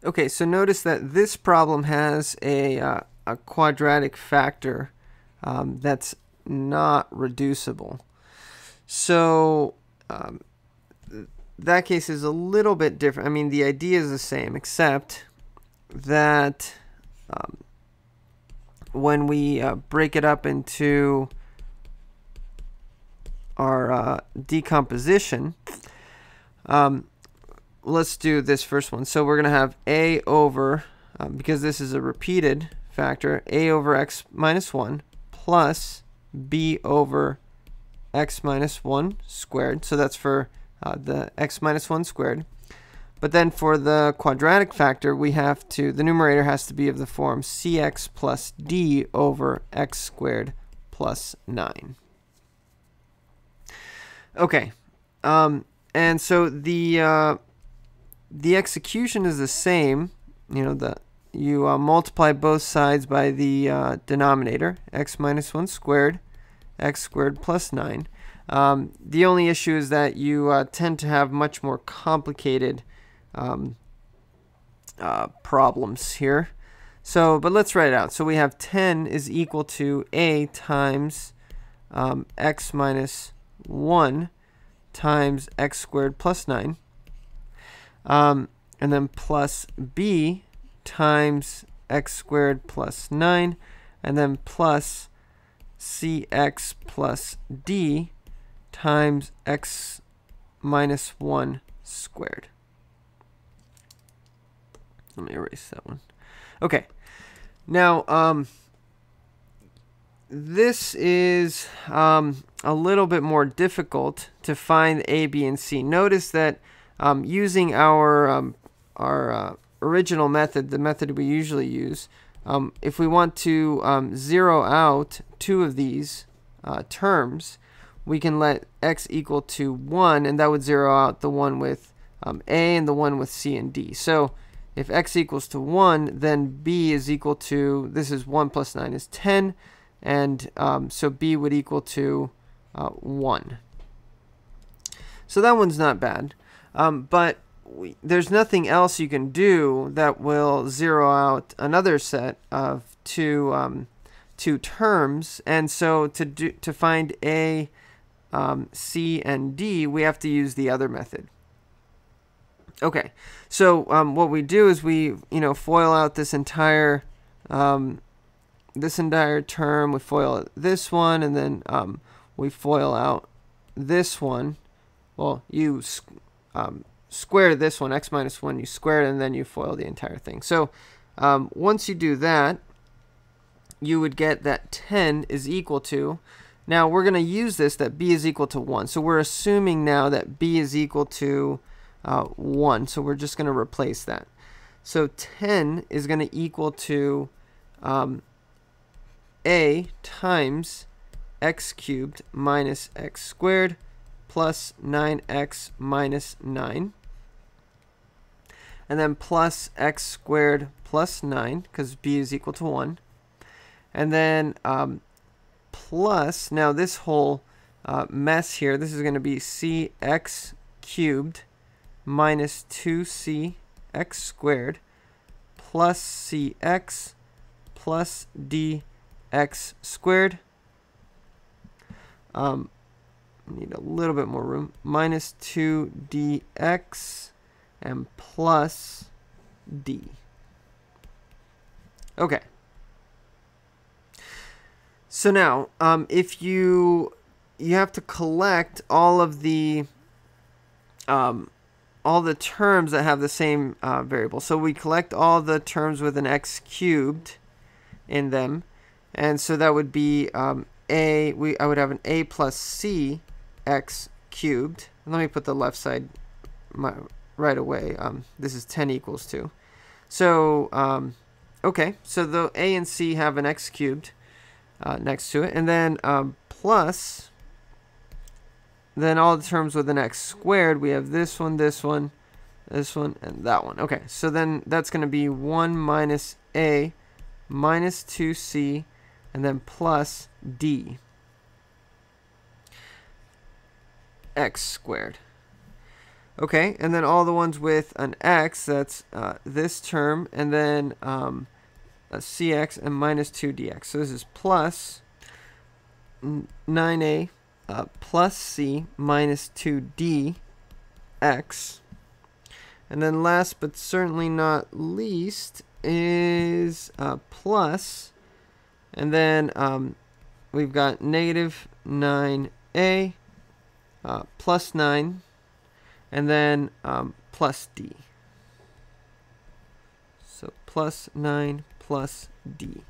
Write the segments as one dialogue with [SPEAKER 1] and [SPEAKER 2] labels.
[SPEAKER 1] Okay, so notice that this problem has a quadratic factor that's not reducible. So that case is a little bit different. I mean, the idea is the same, except that when we break it up into our decomposition, let's do this first one. So we're going to have a over, because this is a repeated factor, a over x minus 1 plus b over x minus 1 squared. So that's for the x minus 1 squared. But then for the quadratic factor, we have to, the numerator has to be of the form cx plus d over x squared plus 9. Okay, and so the execution is the same. You multiply both sides by the denominator, x minus 1 squared, x squared plus 9. The only issue is that you tend to have much more complicated problems here. But let's write it out. So we have 10 is equal to a times x minus 1 times x squared plus 9. And then plus b times x squared plus 9. And then plus cx plus d times x minus 1 squared. Let me erase that one. Okay. Now, this is a little bit more difficult to find a, b, and c. Notice that using our original method, the method we usually use, if we want to zero out two of these terms, we can let x equal to 1, and that would zero out the one with a and the one with c and d. So if x equals to 1, then b is equal to, this is 1 plus 9 is 10, and so b would equal to 1. So that one's not bad. But there's nothing else you can do that will zero out another set of two terms. And so to find a, c, and d, we have to use the other method. Okay, so what we do is we FOIL out this entire term. We FOIL out this one, and then we FOIL out this one. Well, you square this one, x minus 1, you square it, and then you FOIL the entire thing. So once you do that, you would get that 10 is equal to, now we're going to use this, that b is equal to 1. So we're assuming now that b is equal to 1. So we're just going to replace that. So 10 is going to equal to a times x cubed minus x squared plus 9x minus 9. And then plus x squared plus 9, because b is equal to 1. And then plus, now this whole mess here, this is going to be cx cubed minus 2c x squared plus cx plus dx squared. Need a little bit more room. Minus 2dx and plus d. Okay. So now, if you have to collect all the terms that have the same variable. So we collect all the terms with an x cubed in them, and so that would be I would have an a plus c x cubed. And let me put the left side right away. This is 10 equals 2. So okay, so the a and c have an x cubed next to it, and then plus, then all the terms with an x squared, we have this one, this one, this one, and that one. Okay, so then that's going to be 1 minus a minus 2c, and then plus d x squared. Okay, and then all the ones with an x, that's this term, and then a cx and minus 2 dx. So this is plus 9a plus c minus 2 dx. And then last but certainly not least is plus, and then we've got negative 9a plus 9, and then plus d. So plus 9 plus d.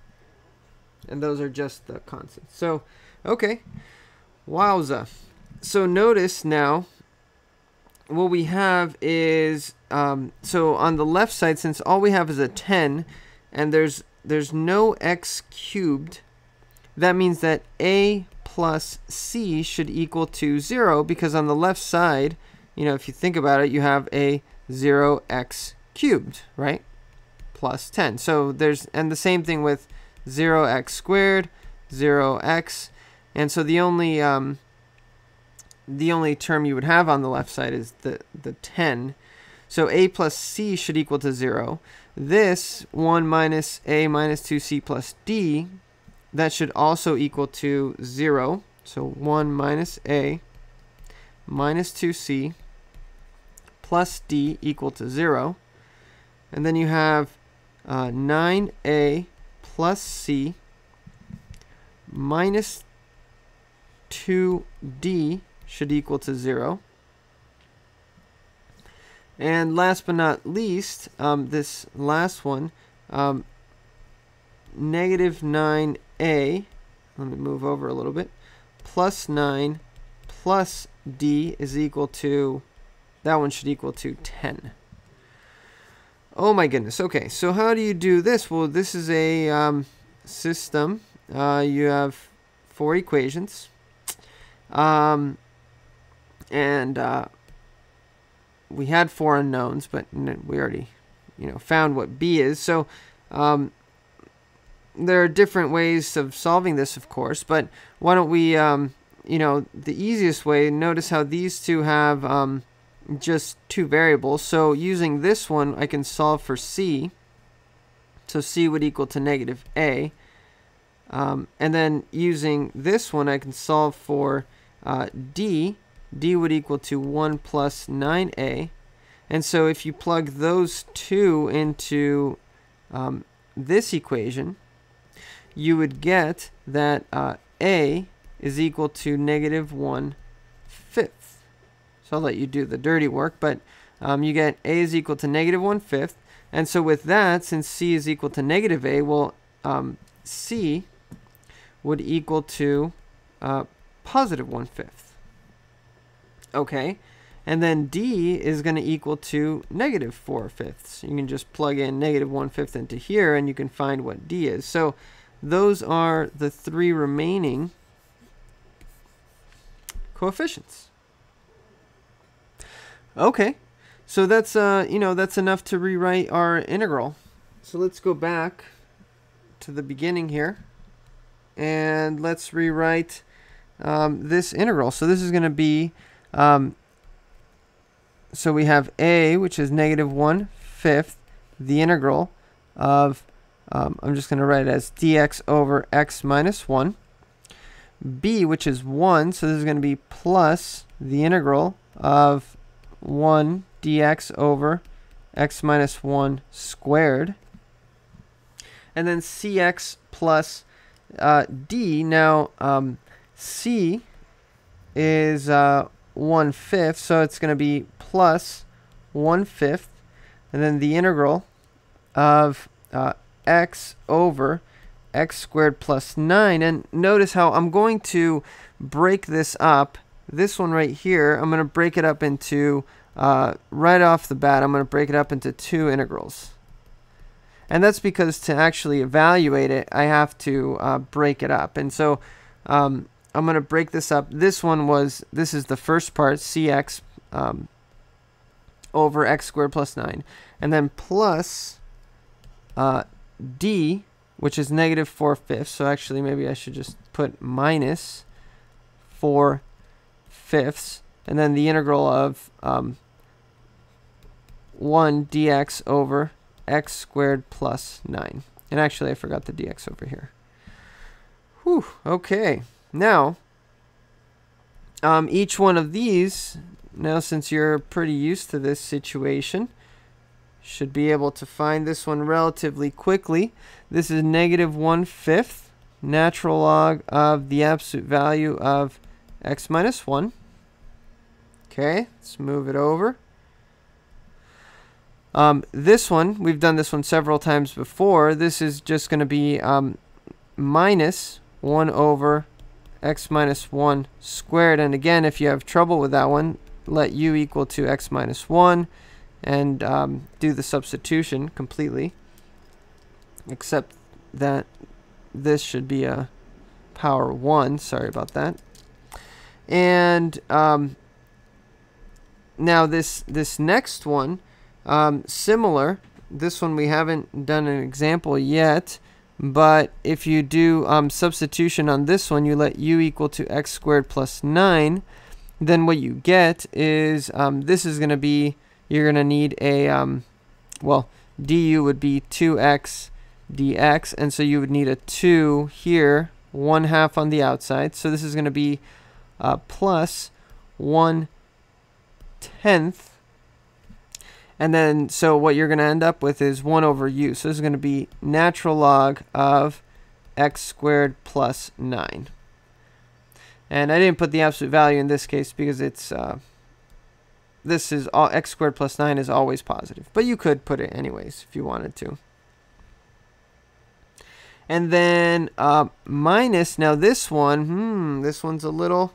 [SPEAKER 1] And those are just the constants. So, okay. Wowza. So notice now, what we have is, so on the left side, since all we have is a 10, and there's no x cubed, that means that a plus c should equal to 0, because on the left side, you know, if you think about it, you have a 0x cubed, right? Plus 10. So there's, and the same thing with 0x squared, 0x, and so the only term you would have on the left side is the 10. So a plus c should equal to 0. This 1 minus a minus 2c plus d, that should also equal to 0. So 1 minus a minus 2c plus d equal to 0. And then you have 9a plus c minus 2d should equal to 0. And last but not least, this last one, negative 9a, let me move over a little bit, plus 9 plus d is equal to, that one should equal to 10. Oh my goodness. Okay, so how do you do this? Well, this is a system. You have 4 equations. And we had 4 unknowns, but we already, found what b is. So there are different ways of solving this, of course, but why don't we, the easiest way, notice how these two have just 2 variables. So using this one, I can solve for c. So c would equal to negative a. And then using this one, I can solve for d. d would equal to 1 plus 9a. And so if you plug those 2 into this equation, you would get that a is equal to negative 1/5. So I'll let you do the dirty work, but you get a is equal to negative 1/5. And so with that, since c is equal to negative a, well, c would equal to positive 1/5. Okay, and then d is going to equal to negative 4/5. You can just plug in negative 1/5 into here, and you can find what d is. So those are the 3 remaining coefficients. Okay, so that's that's enough to rewrite our integral. So let's go back to the beginning here, and let's rewrite this integral. So this is going to be, so we have a, which is negative 1/5, the integral of, I'm just going to write it as dx over x minus 1. b, which is 1, so this is going to be plus the integral of 1 dx over x minus 1 squared. And then cx plus d. Now, c is 1/5, so it's going to be plus 1/5. And then the integral of x over x squared plus 9. And notice how I'm going to break this up. This one right here, I'm going to break it up into, right off the bat, I'm going to break it up into 2 integrals. And that's because to actually evaluate it, I have to break it up. And so I'm going to break this up. This is the first part, cx over x squared plus 9. And then plus d, which is negative 4/5. So actually maybe I should just put minus 4/5. And then the integral of 1 dx over x squared plus 9. And actually, I forgot the dx over here. Whew, okay. Now, each one of these, now since you're pretty used to this situation, should be able to find this one relatively quickly. This is negative 1/5 natural log of the absolute value of x minus 1. Okay, let's move it over. This one, we've done this one several times before. This is just going to be minus 1 over x minus 1 squared. And again, if you have trouble with that one, let u equal to x minus 1 and do the substitution completely. Except that this should be a power 1. Sorry about that. And now this next one, similar. This one we haven't done an example yet, but if you do substitution on this one, you let u equal to x squared plus 9, then what you get is this is going to be, you're going to need a, well, du would be 2x dx, and so you would need a 2 here, 1/2 on the outside. So this is going to be plus 1/10. And then, so what you're going to end up with is 1 over u. So this is going to be natural log of x squared plus 9. And I didn't put the absolute value in this case because it's, this is all, x squared plus 9 is always positive. But you could put it anyways if you wanted to. And then minus, now this one, this one's a little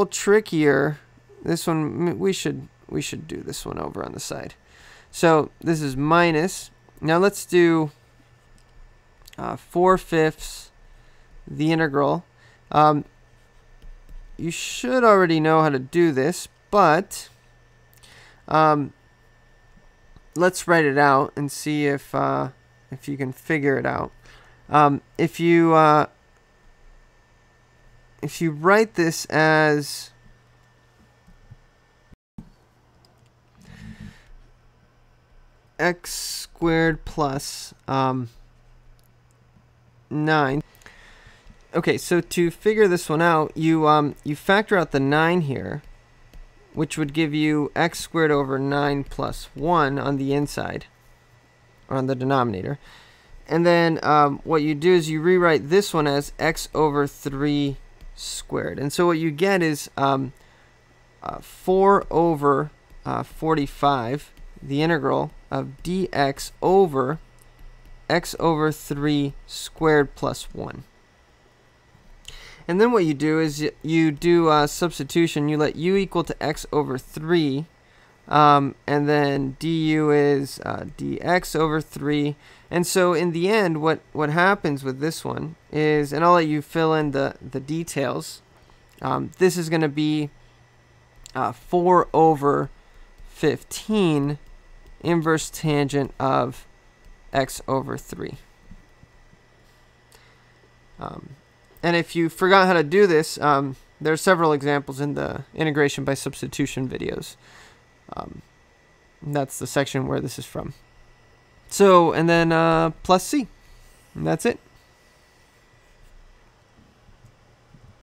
[SPEAKER 1] trickier. This one, we should do this one over on the side. So this is minus. Now let's do 4/5 the integral. You should already know how to do this, but let's write it out and see if you can figure it out. If you write this as x squared plus 9. Okay, so to figure this one out, you factor out the 9 here, which would give you x squared over 9 plus 1 on the inside, or on the denominator. And then what you do is you rewrite this one as x over 3 squared. And so what you get is 4 over 45, the integral of dx over x over 3 squared plus 1. And then what you do is you do substitution. You let u equal to x over 3, and then du is dx over 3. And so in the end, what happens with this one is, and I'll let you fill in the details, this is going to be 4 over 15 inverse tangent of x over 3. And if you forgot how to do this, there are several examples in the integration by substitution videos. That's the section where this is from. So, and then plus c. And that's it.